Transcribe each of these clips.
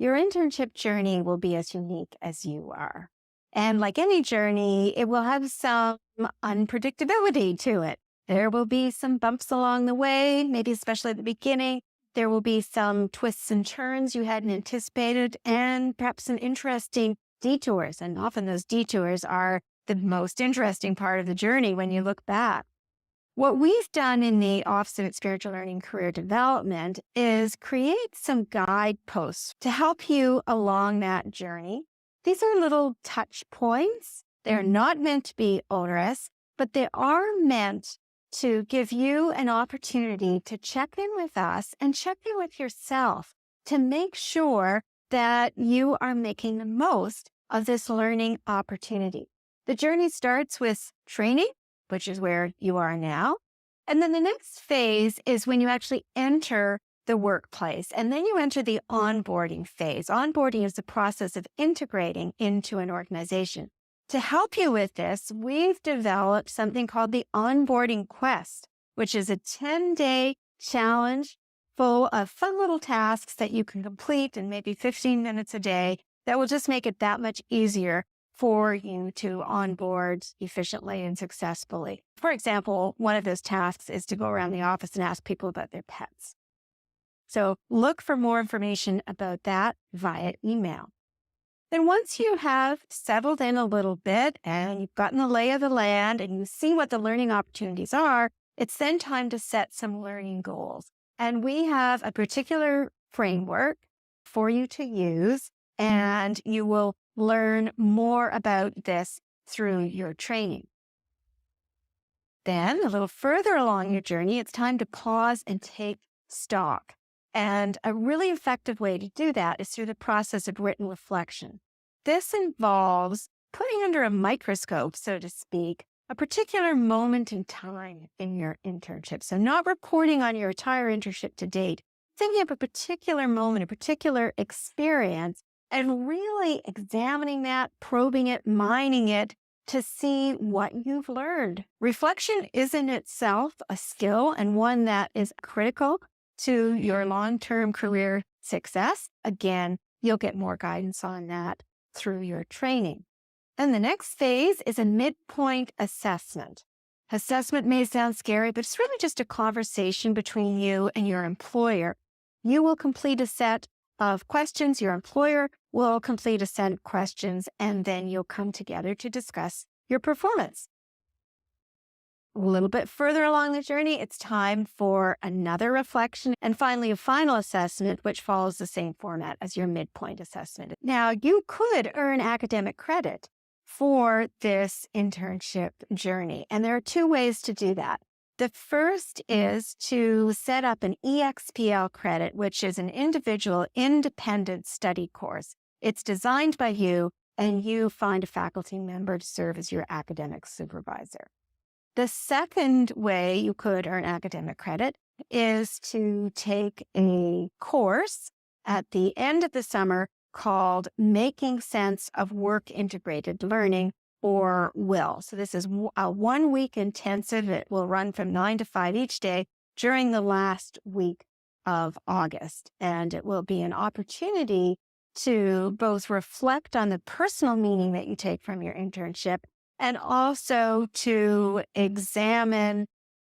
Your internship journey will be as unique as you are. And like any journey, it will have some unpredictability to it. There will be some bumps along the way, maybe especially at the beginning. There will be some twists and turns you hadn't anticipated, and perhaps some interesting detours. And often those detours are the most interesting part of the journey when you look back. What we've done in the Office of Experiential Learning Career Development is create some guideposts to help you along that journey. These are little touch points. They're not meant to be onerous, but they are meant to give you an opportunity to check in with us and check in with yourself to make sure that you are making the most of this learning opportunity. The journey starts with training, which is where you are now. And then the next phase is when you actually enter the workplace. And then you enter the onboarding phase. Onboarding is the process of integrating into an organization. To help you with this, we've developed something called the Onboarding Quest, which is a 10-day challenge full of fun little tasks that you can complete in maybe 15 minutes a day that will just make it that much easier for you to onboard efficiently and successfully. For example, one of those tasks is to go around the office and ask people about their pets. So look for more information about that via email. Then once you have settled in a little bit and you've gotten the lay of the land and you see what the learning opportunities are, it's then time to set some learning goals. And we have a particular framework for you to use, and you will learn more about this through your training. Then a little further along your journey, it's time to pause and take stock. And a really effective way to do that is through the process of written reflection. This involves putting under a microscope, so to speak, a particular moment in time in your internship. So not reporting on your entire internship to date, thinking of a particular moment, a particular experience, and really examining that, probing it, mining it to see what you've learned. Reflection is in itself a skill and one that is critical to your long-term career success. Again, you'll get more guidance on that through your training. And the next phase is a midpoint assessment. Assessment may sound scary, but it's really just a conversation between you and your employer. You will complete a set of questions, your employer will complete a set of questions, and then you'll come together to discuss your performance. A little bit further along the journey, it's time for another reflection, and finally a final assessment, which follows the same format as your midpoint assessment. Now, you could earn academic credit for this internship journey, and there are two ways to do that. The first is to set up an EXPL credit, which is an individual independent study course. It's designed by you, and you find a faculty member to serve as your academic supervisor. The second way you could earn academic credit is to take a course at the end of the summer called Making Sense of Work Integrated Learning, or WIL. So this is a 1-week intensive. It will run from 9 to 5 each day during the last week of August. And it will be an opportunity to both reflect on the personal meaning that you take from your internship and also to examine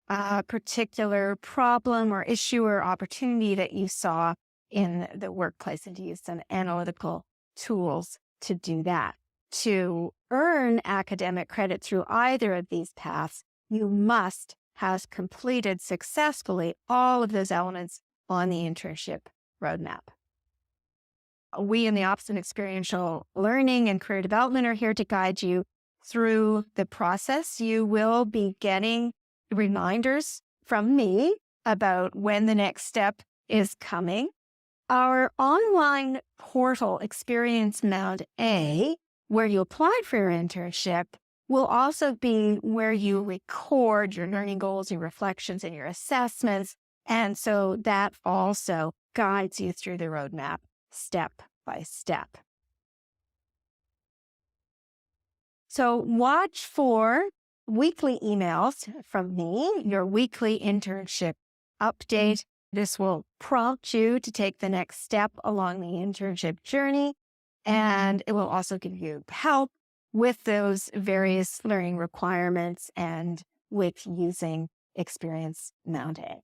a particular problem or issue or opportunity that you saw in the workplace and to use some analytical tools to do that. To earn academic credit through either of these paths, you must have completed successfully all of those elements on the internship roadmap. We in the Office of Experiential Learning and Career Development are here to guide you through the process. You will be getting reminders from me about when the next step is coming. Our online portal, Experience Mount A, where you applied for your internship, will also be where you record your learning goals, your reflections, and your assessments. And so that also guides you through the roadmap step by step. So watch for weekly emails from me, your weekly internship update, This will prompt you to take the next step along the internship journey, and it will also give you help with those various learning requirements and with using Experience Mountain.